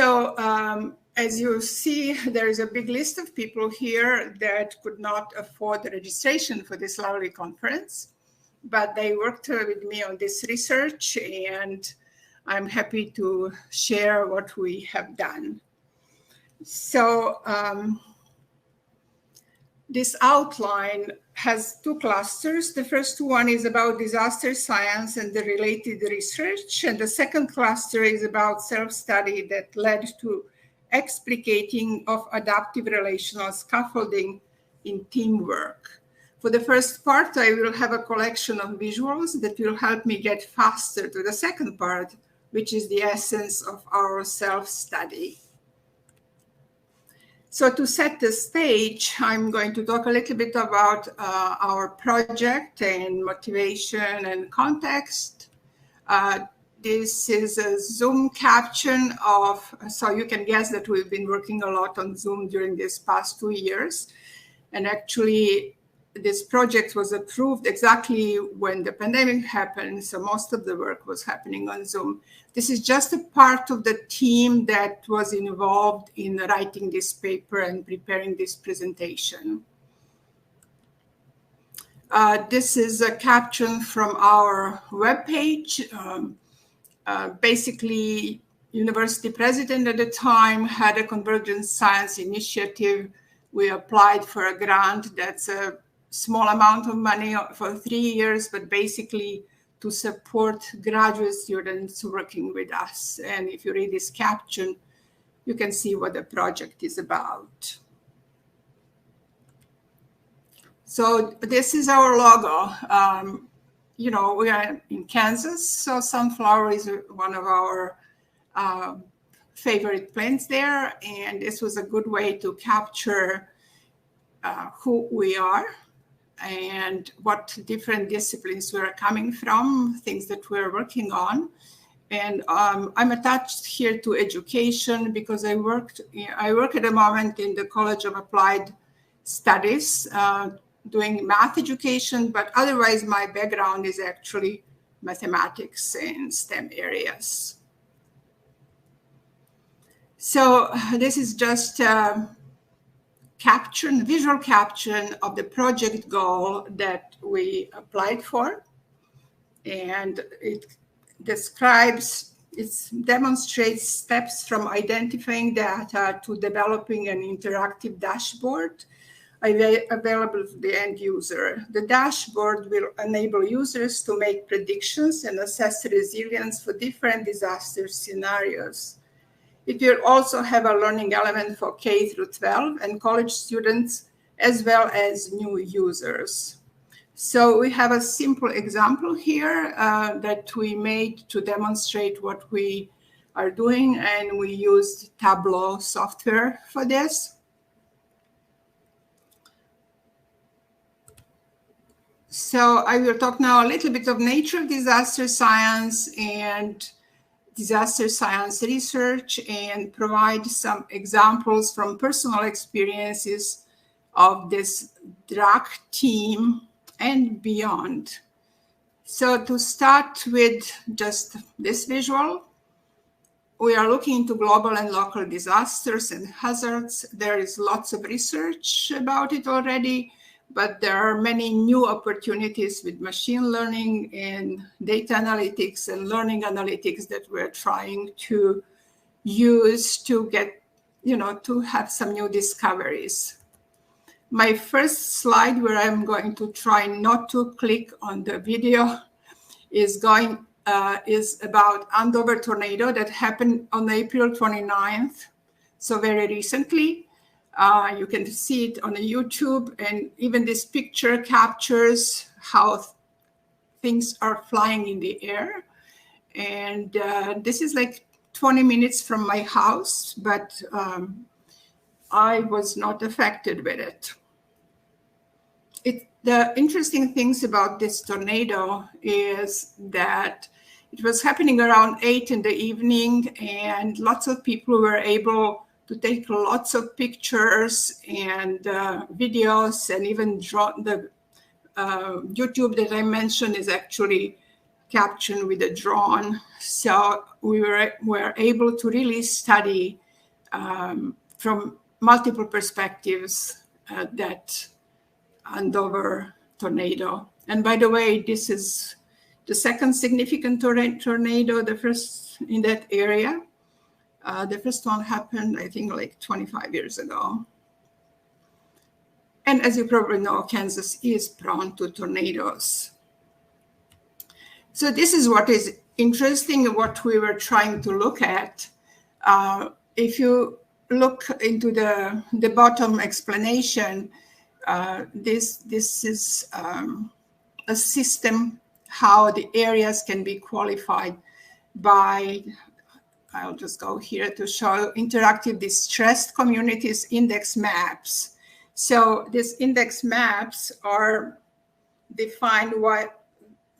So as you see, there is a big list of people here that could not afford the registration for this lovely conference, but they worked with me on this research, and I'm happy to share what we have done. So this outline has two clusters. The first one is about disaster science and the related research, and the second cluster is about self-study that led to explicating of adaptive relational scaffolding in teamwork. For the first part, I will have a collection of visuals that will help me get faster to the second part, which is the essence of our self-study. So to set the stage, I'm going to talk a little bit about our project and motivation and context. This is a Zoom caption of, so you can guess that we've been working a lot on Zoom during these past 2 years. And actually, this project was approved exactly when the pandemic happened, so most of the work was happening on Zoom. This is just a part of the team that was involved in writing this paper and preparing this presentation. This is a caption from our webpage. Basically, university president at the time had a Convergence science initiative. We applied for a grant that's a small amount of money for 3 years, but basically to support graduate students working with us. And if you read this caption, you can see what the project is about. So this is our logo. You know, we are in Kansas, so sunflower is one of our favorite plants there. And this was a good way to capture who we are and what different disciplines we're coming from, things that we're working on. And I'm attached here to education because I work at the moment in the College of Applied Studies, doing math education, but otherwise my background is actually mathematics and STEM areas. So this is just visual caption of the project goal that we applied for. And it demonstrates steps from identifying data to developing an interactive dashboard available to the end user. The dashboard will enable users to make predictions and assess resilience for different disaster scenarios. It will also have a learning element for K through 12 and college students, as well as new users. So we have a simple example here that we made to demonstrate what we are doing, and we used Tableau software for this. So I will talk now a little bit of nature of disaster science and disaster science research, and provide some examples from personal experiences of this DRAC team and beyond. So to start with just this visual, we are looking into global and local disasters and hazards. There is lots of research about it already, but there are many new opportunities with machine learning and data analytics and learning analytics that we're trying to use to get, to have some new discoveries. My first slide, where I'm going to try not to click on the video, is about Andover tornado that happened on April 29th, so very recently. You can see it on YouTube, and even this picture captures how things are flying in the air. And this is like 20 minutes from my house, but I was not affected with it. The interesting things about this tornado is that it was happening around 8 in the evening, and lots of people were able to take lots of pictures and videos, and even the YouTube that I mentioned is actually captured with a drone. So we were able to really study from multiple perspectives that Andover tornado. And by the way, this is the second significant tornado, the first in that area. The first one happened, I think, like 25 years ago. And as you probably know, Kansas is prone to tornadoes. So this is what is interesting, what we were trying to look at. If you look into the bottom explanation, this is a system how the areas can be qualified by, I'll just go here to show interactive distressed communities index maps. So these index maps are defined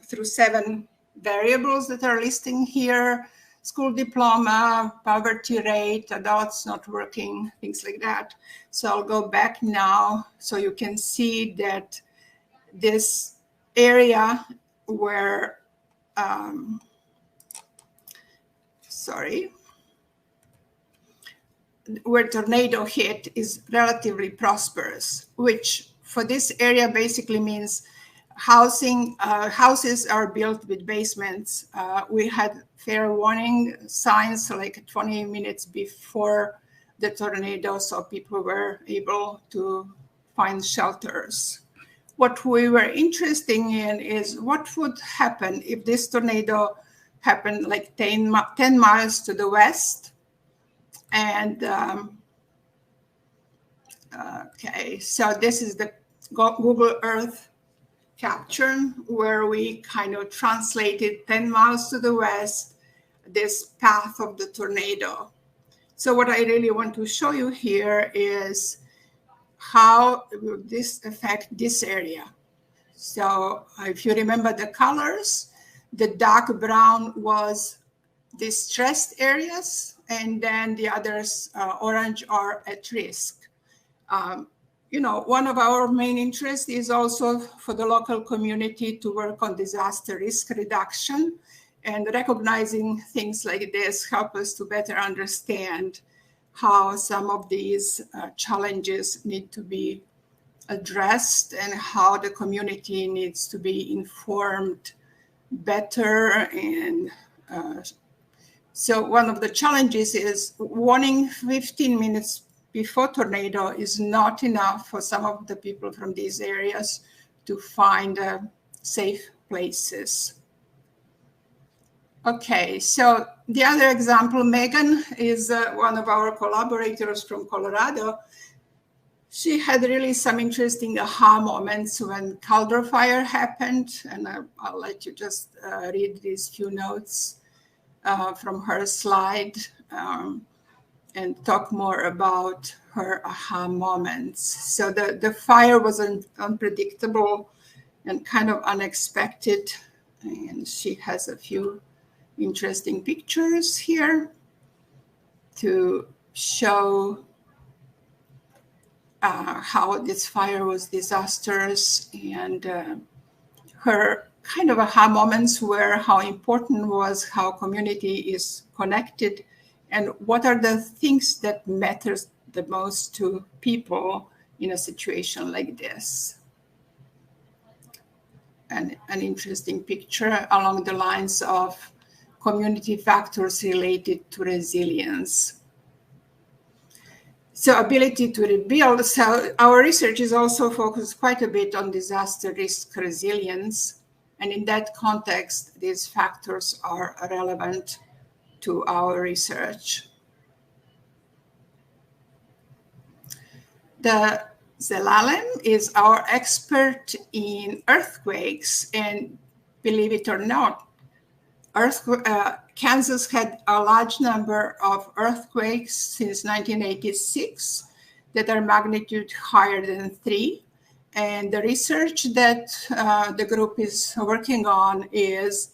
through 7 variables that are listing here: school diploma, poverty rate, adults not working, things like that. So I'll go back now so you can see that this area where, where tornado hit is relatively prosperous, which for this area basically means houses are built with basements. We had fair warning signs like 20 minutes before the tornado, so people were able to find shelters. What we were interested in is what would happen if this tornado happened like 10 miles to the west. And okay, so this is the Google Earth capture where we kind of translated 10 miles to the west, this path of the tornado. So what I really want to show you here is how will this affect this area. So if you remember the colors, the dark brown was distressed areas, and then the others, orange, are at risk. You know, one of our main interests is also for the local community to work on disaster risk reduction, and recognizing things like this help us to better understand how some of these challenges need to be addressed and how the community needs to be informed better. And so one of the challenges is warning 15 minutes before tornado is not enough for some of the people from these areas to find safe places. Okay, so the other example, Megan is one of our collaborators from Colorado. She had really some interesting aha moments when Caldor Fire happened, and I'll let you just read these few notes from her slide and talk more about her aha moments. So the fire was unpredictable and kind of unexpected, and she has a few interesting pictures here to show how this fire was disastrous, and her kind of aha moments were how important was how community is connected and what are the things that matters the most to people in a situation like this. And an interesting picture along the lines of community factors related to resilience. So ability to rebuild. So our research is also focused quite a bit on disaster risk resilience. And in that context, these factors are relevant to our research. The Zelalem is our expert in earthquakes, and believe it or not, Kansas had a large number of earthquakes since 1986 that are magnitude higher than 3. And the research that the group is working on is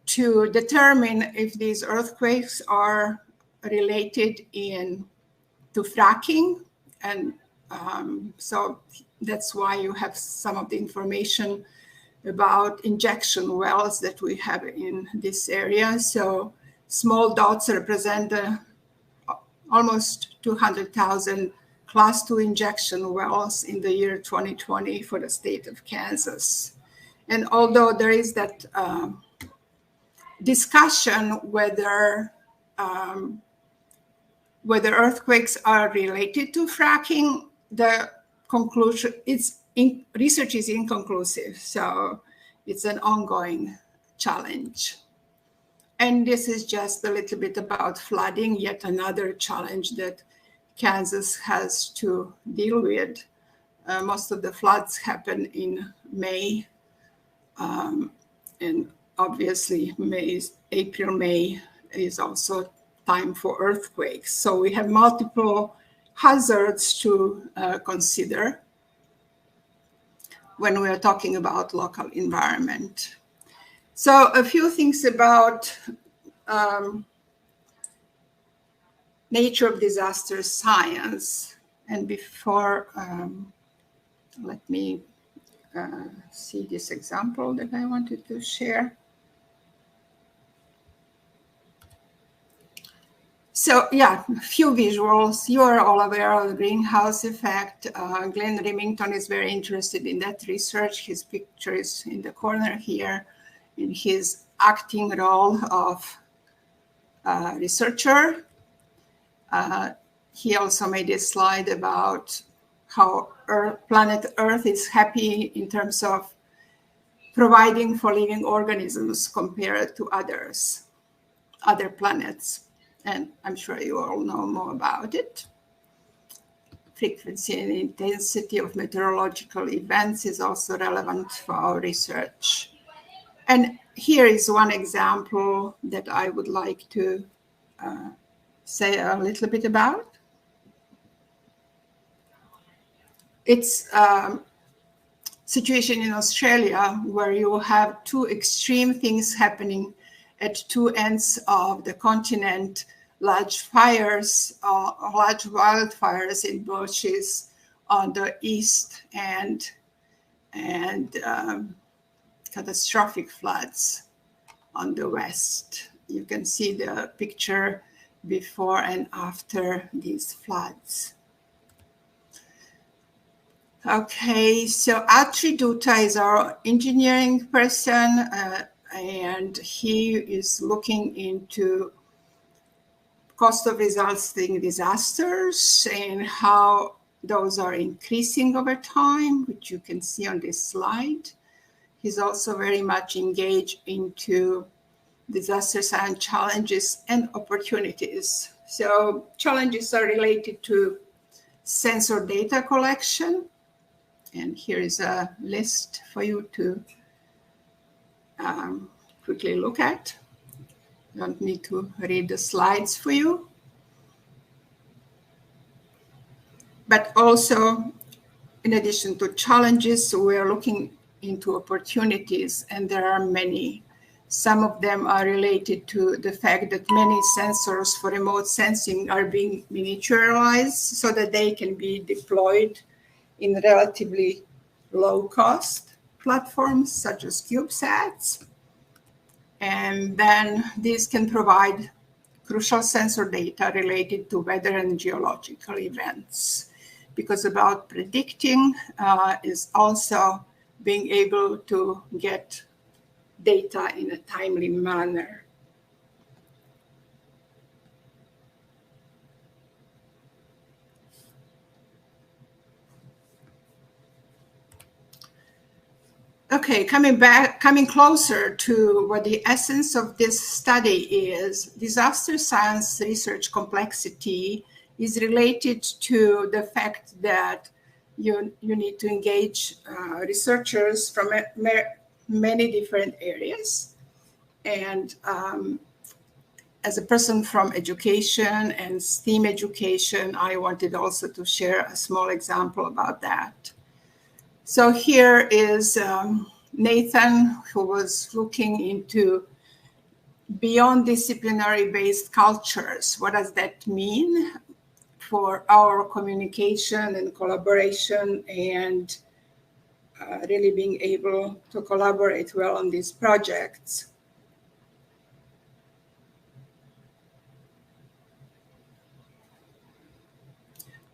to determine if these earthquakes are related to fracking. And so that's why you have some of the information about injection wells that we have in this area. So small dots represent almost 200,000 Class 2 injection wells in the year 2020 for the state of Kansas. And although there is that discussion whether earthquakes are related to fracking, the conclusion research is inconclusive. So it's an ongoing challenge. And this is just a little bit about flooding, yet another challenge that Kansas has to deal with. Most of the floods happen in May. And obviously April, May is also time for earthquakes. So we have multiple hazards to consider when we are talking about local environment. So a few things about nature of disaster science. And before, let me see this example that I wanted to share. So yeah, a few visuals. You are all aware of the greenhouse effect. Glenn Remington is very interested in that research. His picture is in the corner here in his acting role of researcher. He also made a slide about how planet Earth is happy in terms of providing for living organisms compared to other planets. And I'm sure you all know more about it. Frequency and intensity of meteorological events is also relevant for our research. And here is one example that I would like to say a little bit about. It's a situation in Australia where you have two extreme things happening at two ends of the continent, large fires, large wildfires in bushes on the east and catastrophic floods on the west. You can see the picture before and after these floods. Okay, so Atri Dutta is our engineering person, and he is looking into cost of resulting disasters and how those are increasing over time, which you can see on this slide. He's also very much engaged into disaster science challenges and opportunities. So challenges are related to sensor data collection. And here is a list for you to quickly look at. I don't need to read the slides for you. But also, in addition to challenges, we're looking into opportunities, and there are many. Some of them are related to the fact that many sensors for remote sensing are being miniaturized so that they can be deployed in relatively low-cost platforms such as CubeSats. And then these can provide crucial sensor data related to weather and geological events, because about predicting is also being able to get data in a timely manner. Okay, coming closer to what the essence of this study is, disaster science research complexity is related to the fact that you need to engage researchers from many different areas. And as a person from education and STEAM education, I wanted also to share a small example about that. So here is Nathan, who was looking into beyond disciplinary-based cultures. What does that mean for our communication and collaboration and really being able to collaborate well on these projects.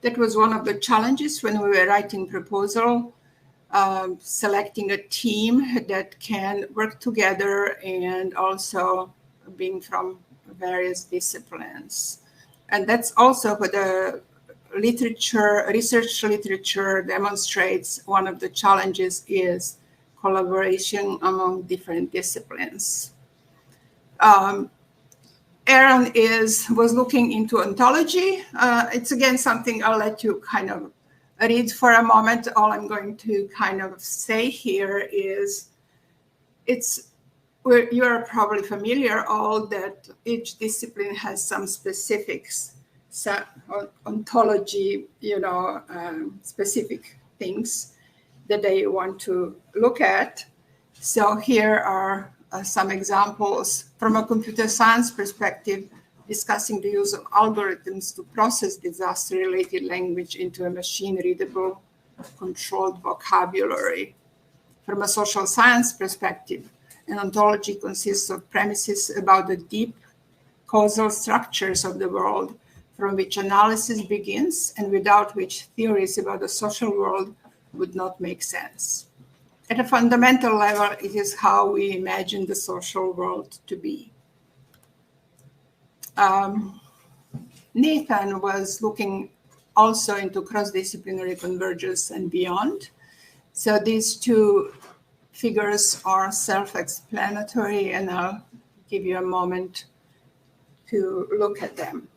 That was one of the challenges when we were writing proposal, selecting a team that can work together and also being from various disciplines. And that's also what the research literature demonstrates. One of the challenges is collaboration among different disciplines. Aaron was looking into ontology. It's again something I'll let you kind of read for a moment. All I'm going to kind of say here is you're probably familiar all that each discipline has some specifics, ontology, specific things that they want to look at. So here are some examples from a computer science perspective, discussing the use of algorithms to process disaster-related language into a machine-readable, controlled vocabulary. From a social science perspective, an ontology consists of premises about the deep causal structures of the world from which analysis begins and without which theories about the social world would not make sense. At a fundamental level, it is how we imagine the social world to be. Nathan was looking also into cross-disciplinary convergence and beyond. So these two figures are self-explanatory, and I'll give you a moment to look at them.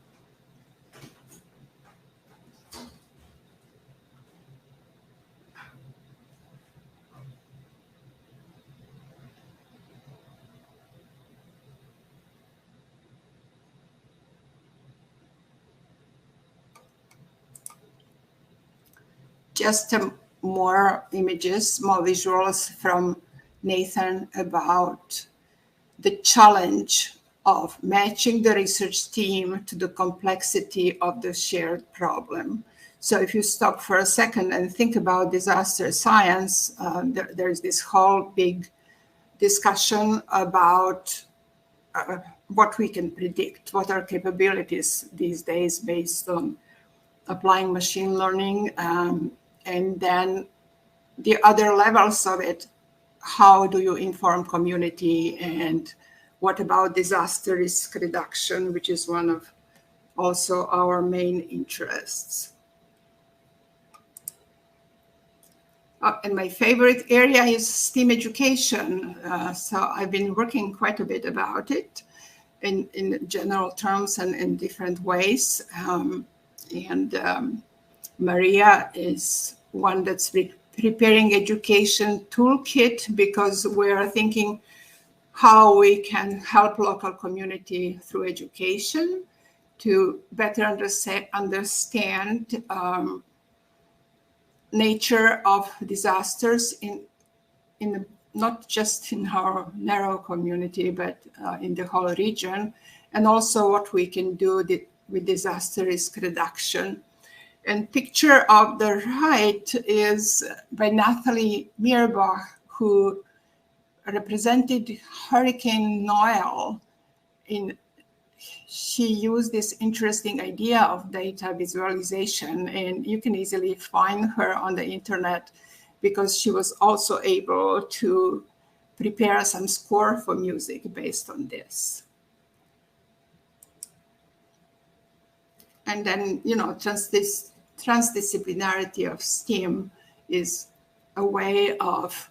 Just more images, more visuals from Nathan about the challenge of matching the research team to the complexity of the shared problem. So if you stop for a second and think about disaster science, there's this whole big discussion about what we can predict, what are capabilities these days based on applying machine learning, and then the other levels of it. How do you inform community, and what about disaster risk reduction, which is one of also our main interests. And my favorite area is STEAM education. So I've been working quite a bit about it in general terms and in different ways. Maria is one that's preparing education toolkit, because we're thinking how we can help local community through education to better understand nature of disasters in not just in our narrow community, but in the whole region, and also what we can do with disaster risk reduction. And picture of the right is by Natalie Mierbach, who represented Hurricane Noel. She used this interesting idea of data visualization, and you can easily find her on the internet because she was also able to prepare some score for music based on this. And then, transdisciplinarity of STEAM is a way of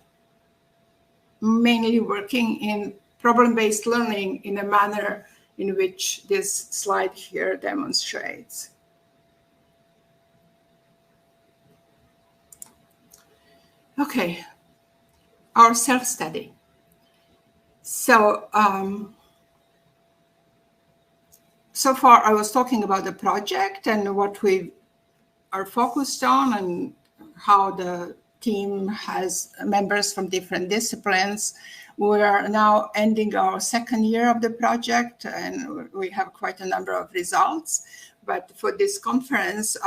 mainly working in problem-based learning in a manner in which this slide here demonstrates. Okay, our self-study. So, so far I was talking about the project and what we are focused on and how the team has members from different disciplines. We are now ending our second year of the project, and we have quite a number of results. But for this conference,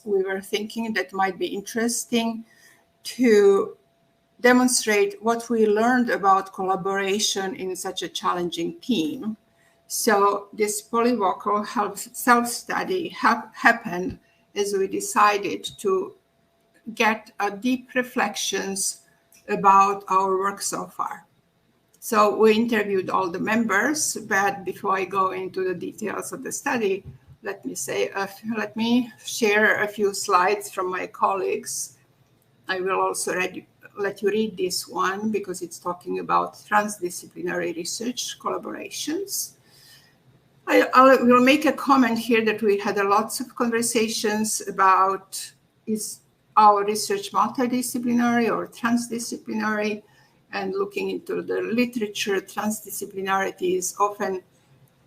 we were thinking that might be interesting to demonstrate what we learned about collaboration in such a challenging team. So this polyvocal self-study happened as we decided to get deep reflections about our work so far. So we interviewed all the members, but before I go into the details of the study, let me share a few slides from my colleagues. I will also let you read this one because it's talking about transdisciplinary research collaborations. I will make a comment here that we had lots of conversations about, is our research multidisciplinary or transdisciplinary? And looking into the literature, transdisciplinarity is often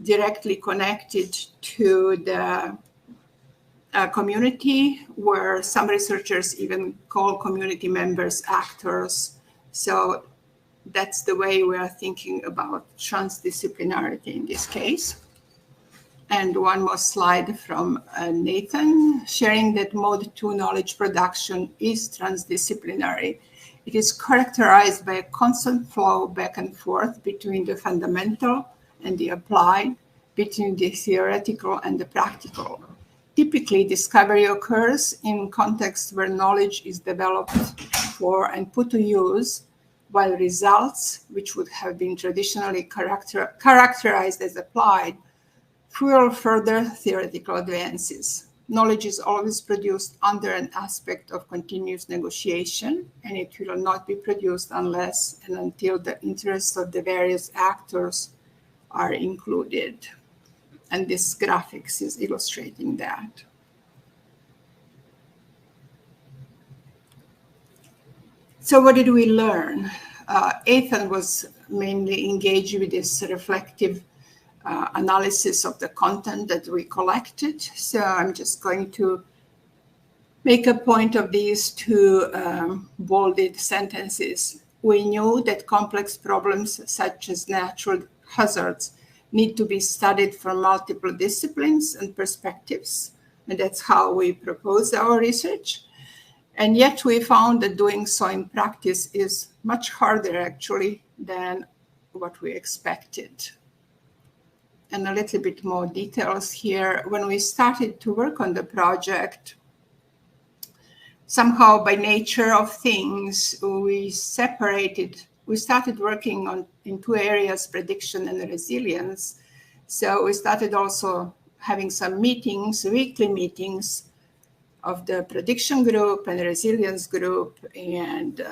directly connected to the community, where some researchers even call community members actors. So that's the way we are thinking about transdisciplinarity in this case. And one more slide from Nathan, sharing that mode 2 knowledge production is transdisciplinary. It is characterized by a constant flow back and forth between the fundamental and the applied, between the theoretical and the practical. Typically, discovery occurs in contexts where knowledge is developed for and put to use, while results, which would have been traditionally characterized as applied, fuel further theoretical advances. Knowledge is always produced under an aspect of continuous negotiation, and it will not be produced unless and until the interests of the various actors are included. And this graphics is illustrating that. So what did we learn? Ethan was mainly engaged with this reflective analysis of the content that we collected. So I'm just going to make a point of these two bolded sentences. We knew that complex problems such as natural hazards need to be studied from multiple disciplines and perspectives, and that's how we propose our research. And yet we found that doing so in practice is much harder actually than what we expected. And a little bit more details here. When we started to work on the project, somehow by nature of things, we started working in two areas, prediction and resilience. So we started also having some meetings, weekly meetings of the prediction group and the resilience group, and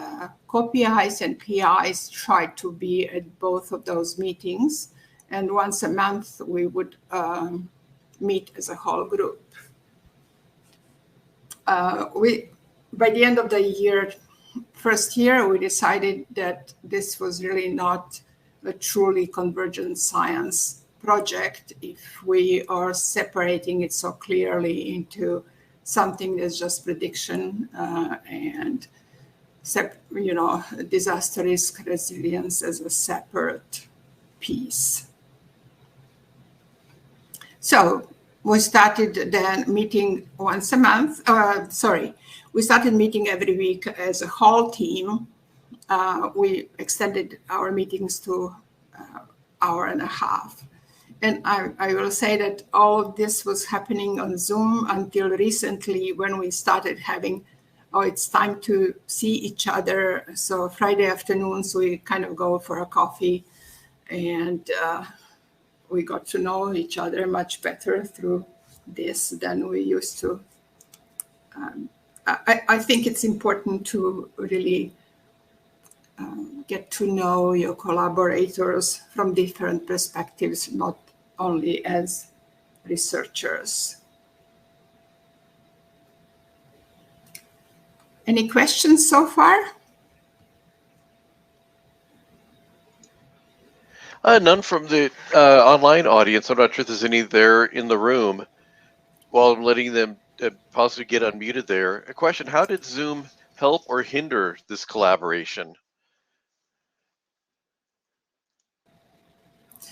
co-PIs and PIs tried to be at both of those meetings. And once a month, we would meet as a whole group. By the end of the first year, we decided that this was really not a truly convergent science project if we are separating it so clearly into something that's just prediction and disaster risk resilience as a separate piece. So we started then meeting once a month. We started meeting every week as a whole team. We extended our meetings to an hour and a half. And I will say that all of this was happening on Zoom until recently when we started having, it's time to see each other. So Friday afternoons, we kind of go for a coffee, and we got to know each other much better through this than we used to. I think it's important to really get to know your collaborators from different perspectives, not only as researchers. Any questions so far? None from the online audience. I'm not sure if there's any there in the room. While I'm letting them possibly get unmuted there, a question: how did Zoom help or hinder this collaboration?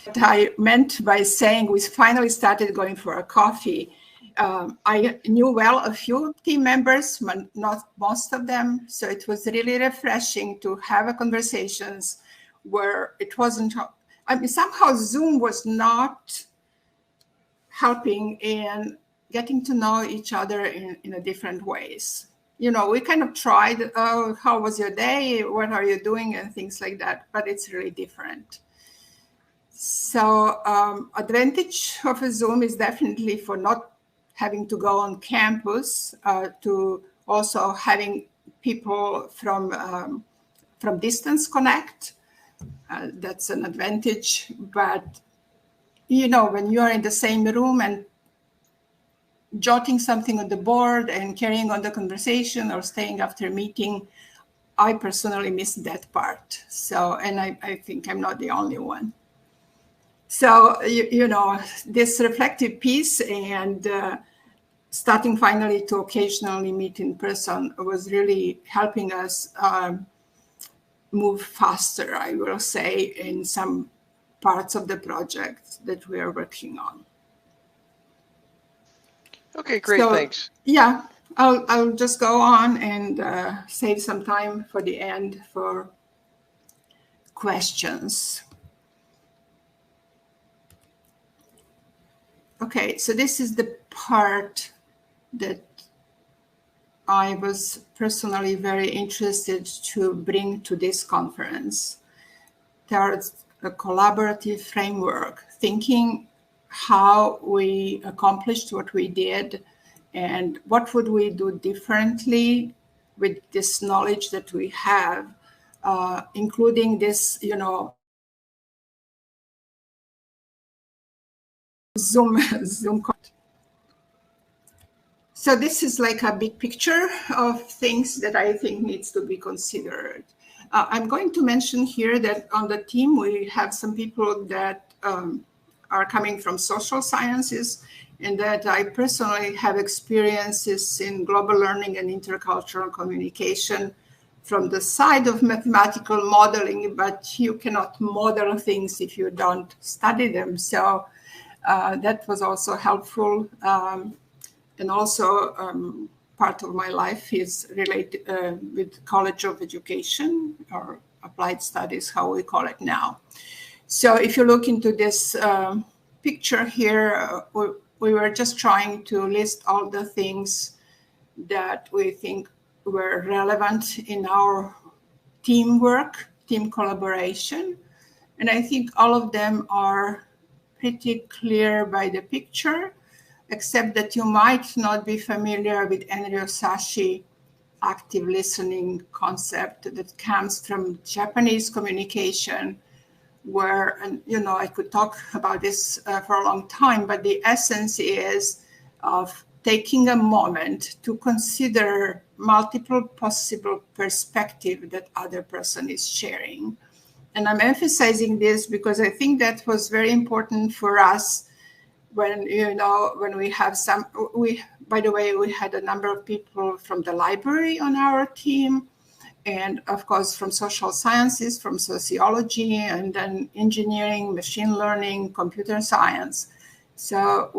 What I meant by saying we finally started going for a coffee, I knew well a few team members, but not most of them. So it was really refreshing to have a conversations where it wasn't, I mean, somehow Zoom was not helping in getting to know each other in a different ways. You know, we kind of tried, oh, how was your day? What are you doing? And things like that, but it's really different. So advantage of a Zoom is definitely for not having to go on campus, to also having people from distance connect. That's an advantage. But, you know, when you're in the same room and jotting something on the board and carrying on the conversation or staying after a meeting, I personally miss that part. So, and I think I'm not the only one. So, you know, this reflective piece and starting finally to occasionally meet in person was really helping us move faster, I will say, in some parts of the project that we are working on. Okay, great, So, thanks. Yeah, I'll just go on and save some time for the end for questions. Okay, so this is the part that I was personally very interested to bring to this conference. There's a collaborative framework, thinking how we accomplished what we did and what would we do differently with this knowledge that we have, including this, you know, Zoom. So this is like a big picture of things that I think needs to be considered. I'm going to mention here that on the team, we have some people that are coming from social sciences, and that I personally have experiences in global learning and intercultural communication from the side of mathematical modeling, but you cannot model things if you don't study them. So that was also helpful. And also part of my life is related with College of Education or Applied Studies, how we call it now. So if you look into this picture here, we were just trying to list all the things that we think were relevant in our teamwork, team collaboration. And I think all of them are pretty clear by the picture, except that you might not be familiar with Enryo Sashi active listening concept that comes from Japanese communication, where, and you know, I could talk about this for a long time, but the essence is of taking a moment to consider multiple possible perspectives that other person is sharing. And I'm emphasizing this because I think that was very important for us when, you know, when we have some, by the way, we had a number of people from the library on our team, and of course from social sciences, from sociology, and then engineering, machine learning, computer science. So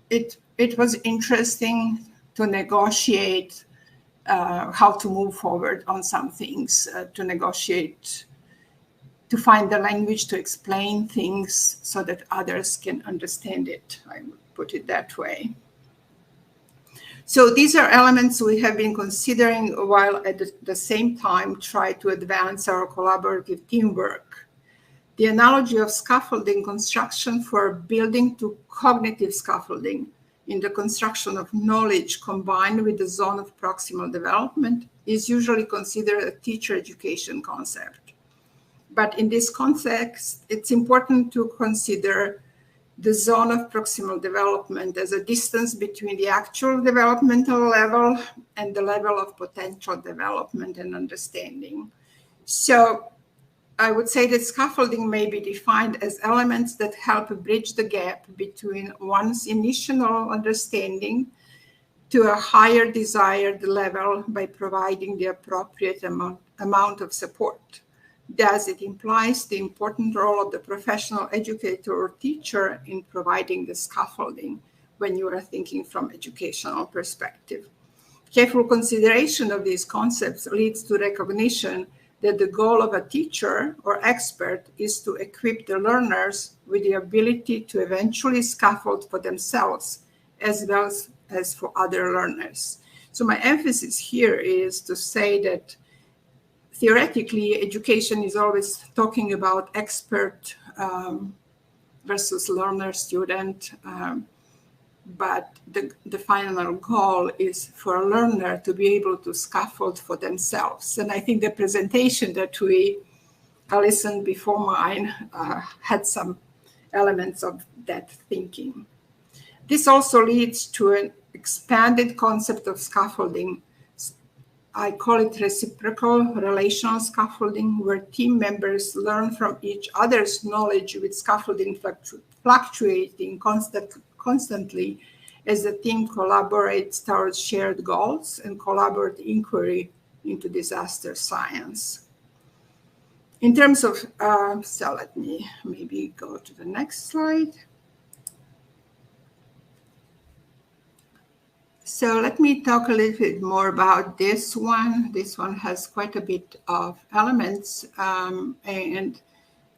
it was interesting to negotiate how to move forward on some things, to negotiate, to find the language to explain things so that others can understand it. I would put it that way. So these are elements we have been considering while at the same time try to advance our collaborative teamwork. The analogy of scaffolding construction for building to cognitive scaffolding in the construction of knowledge combined with the zone of proximal development is usually considered a teacher education concept. But in this context, it's important to consider the zone of proximal development as a distance between the actual developmental level and the level of potential development and understanding. So I would say that scaffolding may be defined as elements that help bridge the gap between one's initial understanding to a higher desired level by providing the appropriate amount of support. Thus, it implies the important role of the professional educator or teacher in providing the scaffolding, when you are thinking from educational perspective. Careful consideration of these concepts leads to recognition that the goal of a teacher or expert is to equip the learners with the ability to eventually scaffold for themselves as well as for other learners. So my emphasis here is to say that theoretically, education is always talking about expert versus learner, student, but the final goal is for a learner to be able to scaffold for themselves. And I think the presentation that we listened before mine had some elements of that thinking. This also leads to an expanded concept of scaffolding. I call it reciprocal relational scaffolding, where team members learn from each other's knowledge, with scaffolding fluctuating constantly as the team collaborates towards shared goals and collaborative inquiry into disaster science. In terms of, so let me maybe go to the next slide. So let me talk a little bit more about this one. This one has quite a bit of elements, and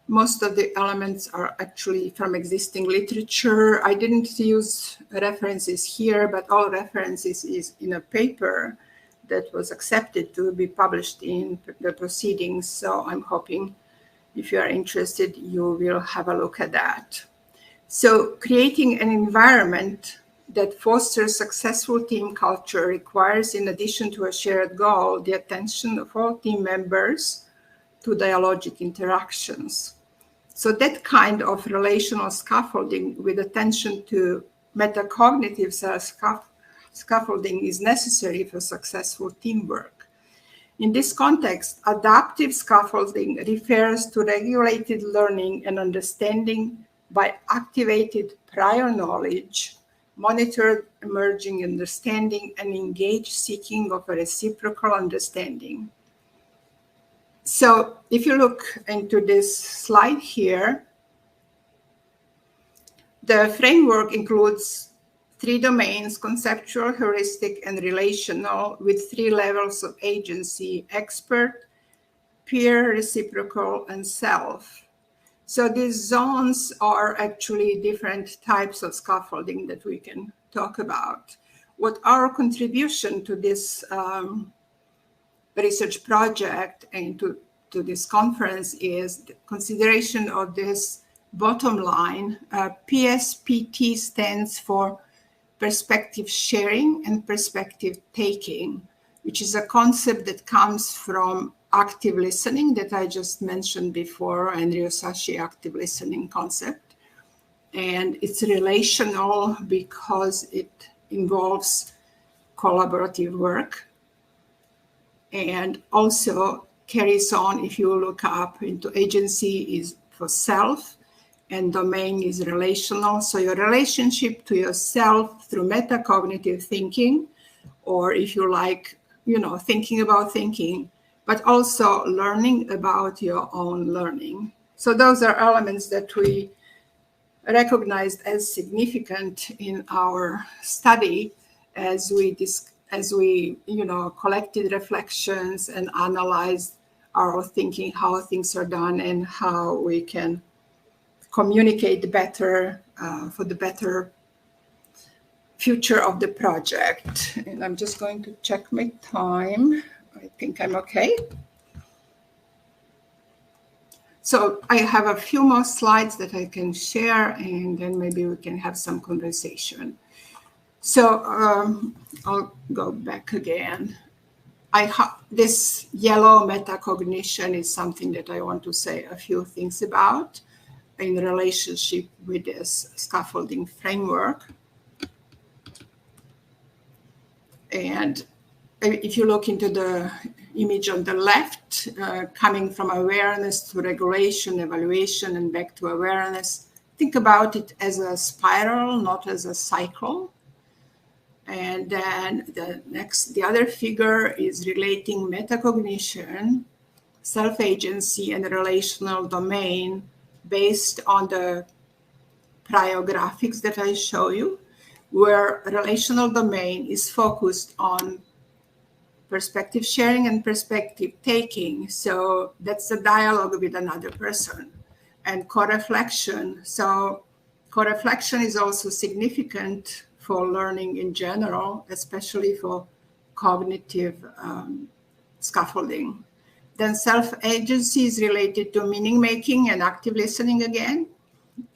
most of the elements are actually from existing literature. I didn't use references here, but all references is in a paper that was accepted to be published in the proceedings. So I'm hoping if you are interested, you will have a look at that. So creating an environment that fosters successful team culture requires, in addition to a shared goal, the attention of all team members to dialogic interactions. So that kind of relational scaffolding with attention to metacognitive scaffolding is necessary for successful teamwork. In this context, adaptive scaffolding refers to regulated learning and understanding by activated prior knowledge, monitored emerging understanding, and engaged seeking of a reciprocal understanding. So if you look into this slide here, the framework includes 3 domains: conceptual, heuristic, and relational, with 3 levels of agency: expert, peer, reciprocal, and self. So these zones are actually different types of scaffolding that we can talk about. What our contribution to this research project and to this conference is the consideration of this bottom line. PSPT stands for perspective sharing and perspective taking, which is a concept that comes from active listening that I just mentioned before, and Ryosashi active listening concept. And it's relational because it involves collaborative work, and also carries on, if you look up into agency, is for self, and domain is relational. So your relationship to yourself through metacognitive thinking, or if you like, thinking about thinking, but also learning about your own learning. So those are elements that we recognized as significant in our study as we collected reflections and analyzed our thinking, how things are done, and how we can communicate better for the better future of the project. And I'm just going to check my time. I think I'm okay. So I have a few more slides that I can share, and then maybe we can have some conversation. So I'll go back again. This yellow metacognition is something that I want to say a few things about in relationship with this scaffolding framework. And if you look into the image on the left, coming from awareness to regulation, evaluation, and back to awareness, think about it as a spiral, not as a cycle. And then the other figure is relating metacognition, self-agency, and relational domain based on the prior graphics that I show you, where relational domain is focused on perspective sharing and perspective taking. So that's a dialogue with another person. And co-reflection. So co-reflection is also significant for learning in general, especially for cognitive scaffolding. Then self-agency is related to meaning making and active listening again,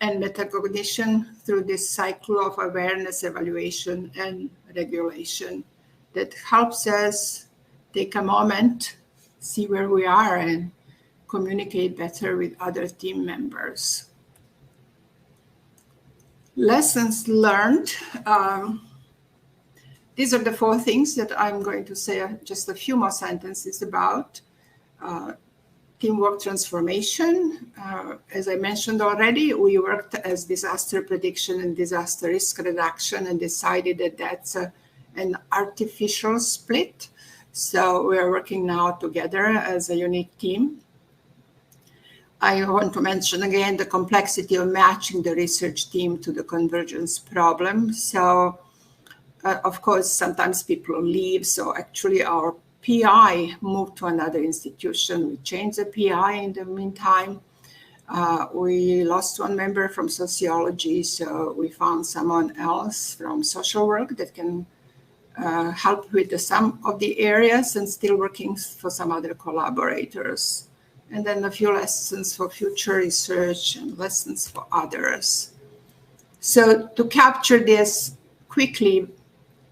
and metacognition through this cycle of awareness, evaluation, and regulation that helps us take a moment, see where we are, and communicate better with other team members. Lessons learned. These are the 4 things that I'm going to say just a few more sentences about. Teamwork transformation. As I mentioned already, we worked as disaster prediction and disaster risk reduction and decided that that's an artificial split. So we are working now together as a unique team. I want to mention again the complexity of matching the research team to the convergence problem. So, of course, sometimes people leave. So actually our PI moved to another institution. We changed the PI in the meantime. We lost 1 member from sociology, so we found someone else from social work that can help with some of the areas and still working for some other collaborators. And then a few lessons for future research and lessons for others. So to capture this quickly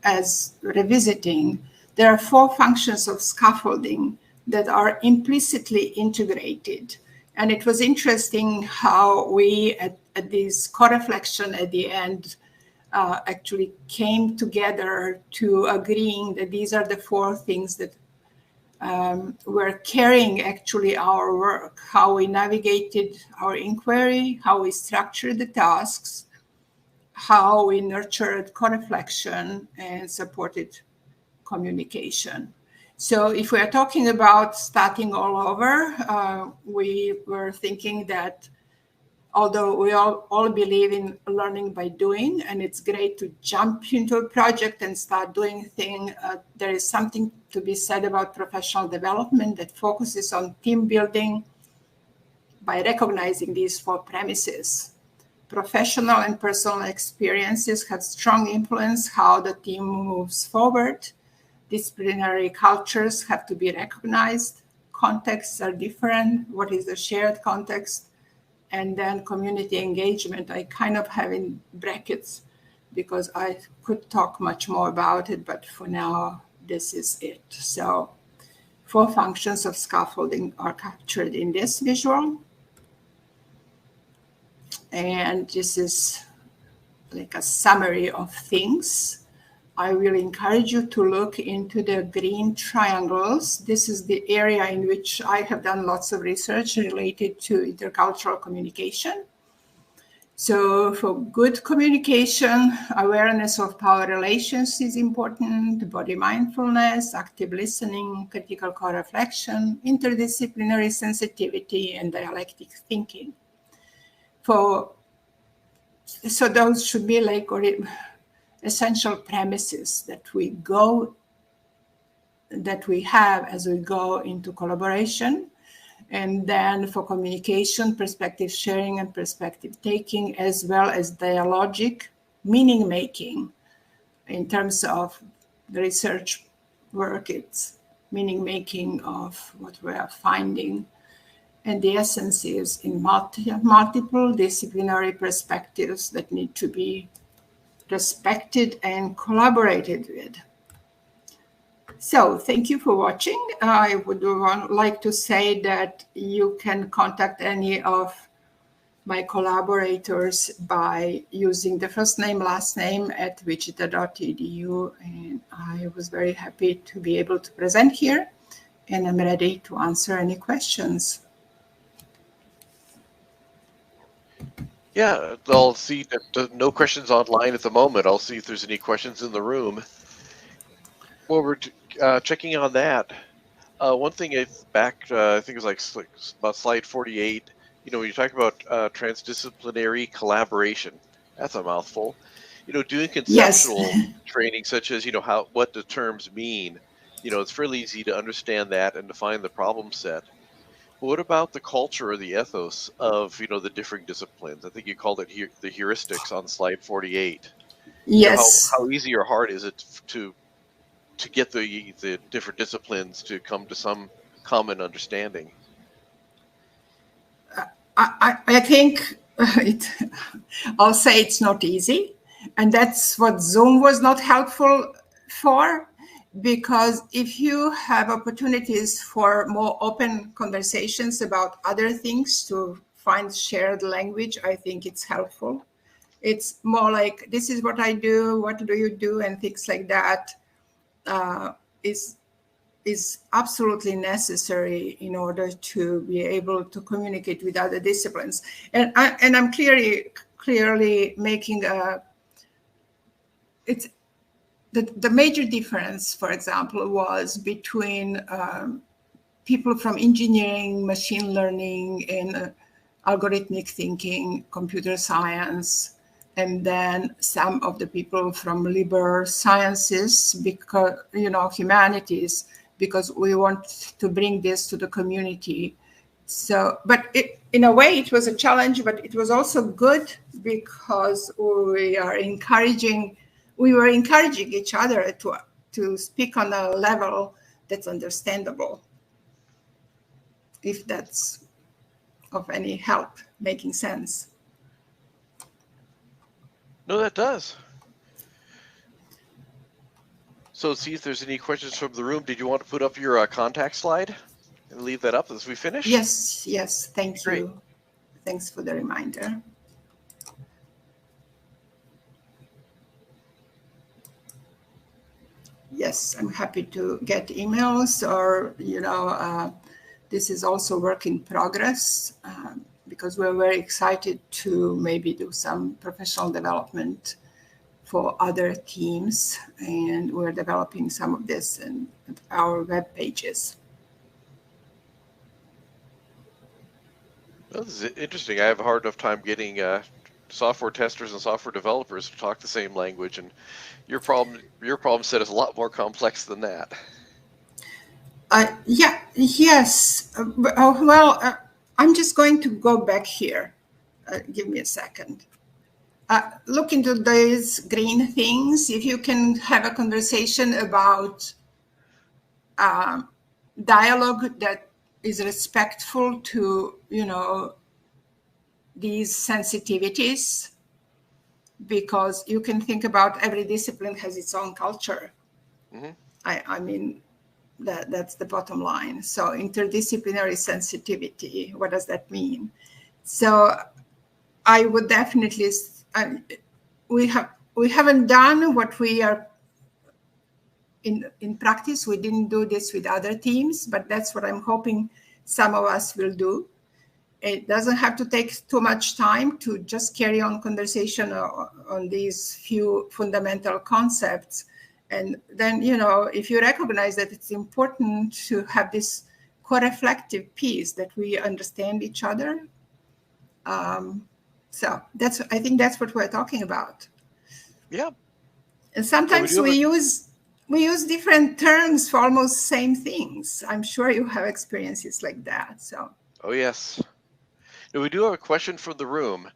as revisiting, there are 4 functions of scaffolding that are implicitly integrated. And it was interesting how we, at this co-reflection at the end, actually came together to agreeing that these are the 4 things that were carrying actually our work, how we navigated our inquiry, how we structured the tasks, how we nurtured co-reflection and supported communication. So if we are talking about starting all over, we were thinking that although we all believe in learning by doing, and it's great to jump into a project and start doing things, there is something to be said about professional development that focuses on team building by recognizing these 4 premises. Professional and personal experiences have strong influence how the team moves forward. Disciplinary cultures have to be recognized. Contexts are different. What is the shared context? And then community engagement, I kind of have in brackets because I could talk much more about it, but for now, this is it. So 4 functions of scaffolding are captured in this visual. And this is like a summary of things. I will encourage you to look into the green triangles. This is the area in which I have done lots of research related to intercultural communication. So for good communication, awareness of power relations is important, body mindfulness, active listening, critical co-reflection, interdisciplinary sensitivity, and dialectic thinking. So those should be like essential premises that we have as we go into collaboration. And then for communication, perspective sharing and perspective taking, as well as dialogic meaning making. In terms of the research work, it's meaning making of what we are finding. And the essence is in multiple disciplinary perspectives that need to be respected and collaborated with. So thank you for watching. I would like to say that you can contact any of my collaborators by using the first name, last name at wichita.edu. And I was very happy to be able to present here, and I'm ready to answer any questions. Yeah, I'll see that no questions online at the moment. I'll see if there's any questions in the room. Well, we're checking on that. One thing is back, I think it was like about slide 48, when you talk about transdisciplinary collaboration, that's a mouthful. doing Yes. conceptual training, such as, what the terms mean, it's fairly easy to understand that and define the problem set. But what about the culture or the ethos of, the differing disciplines? I think you called it the heuristics on slide 48. Yes. How easy or hard is it to get the different disciplines to come to some common understanding? I think I'll say it's not easy. And that's what Zoom was not helpful for, because if you have opportunities for more open conversations about other things to find shared language, I think it's helpful. It's more like, this is what I do, what do you do, and things like that is absolutely necessary in order to be able to communicate with other disciplines. And I'm clearly making it's the major difference, for example, was between people from engineering, machine learning, and algorithmic thinking, computer science, and then some of the people from liberal sciences, because humanities, because we want to bring this to the community. So, but in a way, it was a challenge, but it was also good because we were encouraging each other to speak on a level that's understandable, if that's of any help, making sense. No, that does. So see if there's any questions from the room. Did you want to put up your contact slide and leave that up as we finish? Yes, thank Great. you. Thanks for the reminder. Yes, I'm happy to get emails, or, this is also work in progress, because we're very excited to maybe do some professional development for other teams, and we're developing some of this in our web pages. Well, this is interesting. I have a hard enough time getting software testers and software developers to talk the same language, and your problem set is a lot more complex than that. Yes. I'm just going to go back here. Give me a second. Look into those green things. If you can have a conversation about dialogue that is respectful to, these sensitivities, because you can think about every discipline has its own culture. Mm-hmm. I mean, that's the bottom line. So interdisciplinary sensitivity, what does that mean? So I would definitely, we haven't done what we are in practice. We didn't do this with other teams, but that's what I'm hoping some of us will do. It doesn't have to take too much time to just carry on conversation on these few fundamental concepts. And then, if you recognize that it's important to have this co-reflective piece, that we understand each other. So I think that's what we're talking about. Yeah. And sometimes we use different terms for almost same things. I'm sure you have experiences like that. So. Oh, yes. Now, we do have a question from the room.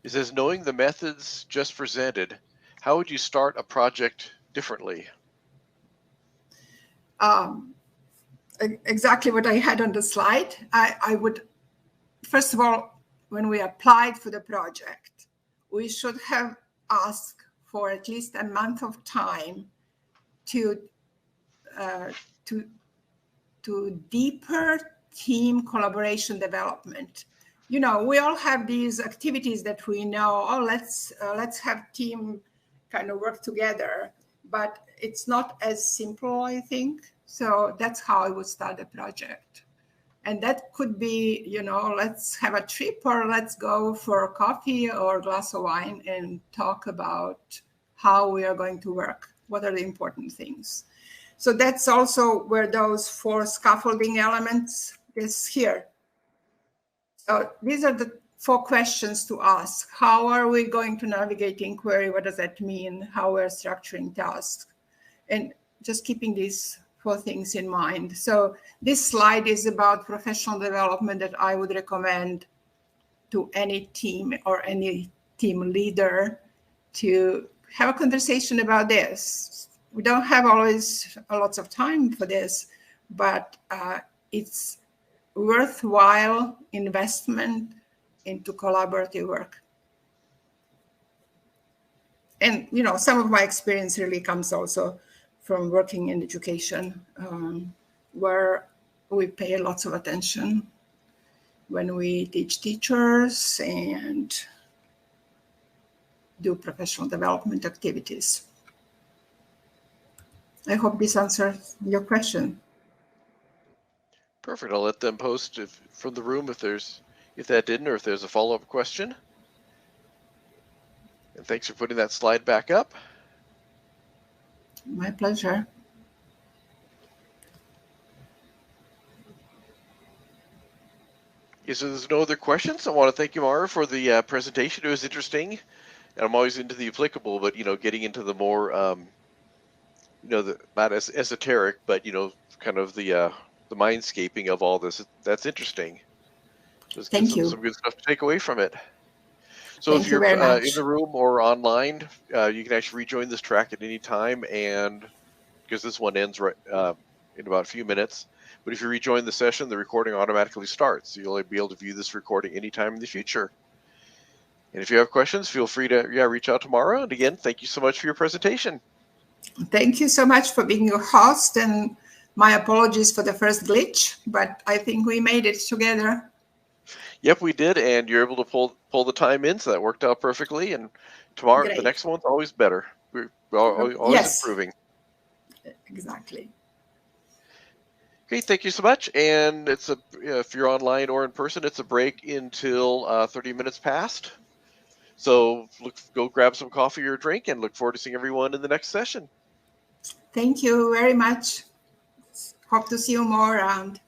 It says, knowing the methods just presented, how would you start a project differently? Exactly what I had on the slide. I would, first of all, when we applied for the project, we should have asked for at least a month of time to deeper team collaboration development. We all have these activities that we know, let's have team kind of work together, but it's not as simple, I think. So that's how I would start a project. And that could be, let's have a trip, or let's go for a coffee or a glass of wine and talk about how we are going to work. What are the important things? So that's also where those 4 scaffolding elements is here. So these are the 4 questions to ask. How are we going to navigate inquiry? What does that mean? How we're structuring tasks? And just keeping these 4 things in mind. So this slide is about professional development that I would recommend to any team or any team leader to have a conversation about this. We don't have always lots of time for this, but it's worthwhile investment into collaborative work. And, you know, some of my experience really comes also from working in education, where we pay lots of attention when we teach teachers and do professional development activities. I hope this answers your question. Perfect. I'll let them post from the room if that didn't, or if there's a follow-up question. And thanks for putting that slide back up. My pleasure. Okay, so there's no other questions. I want to thank you, Mara, for the presentation. It was interesting, and I'm always into the applicable, but, you know, getting into the more, you know, not as esoteric, but, you know, kind of the mindscaping of all this. That's interesting. Just Thank you. Some good stuff to take away from it. So Thank if you're you very much. in the room or online, you can actually rejoin this track at any time, and because this one ends right in about a few minutes. But if you rejoin the session, the recording automatically starts. So you'll be able to view this recording anytime in the future. And if you have questions, feel free to reach out to Mara. And again, thank you so much for your presentation. Thank you so much for being your host, and my apologies for the first glitch, but I think we made it together. Yep, we did, and you're able to pull the time in, so that worked out perfectly. And tomorrow, Great. the next one's always better. We're always Yes. improving. Exactly. Okay, thank you so much. And it's if you're online or in person, it's a break until 30 minutes past. So go grab some coffee or drink, and look forward to seeing everyone in the next session. Thank you very much. Hope to see you more around.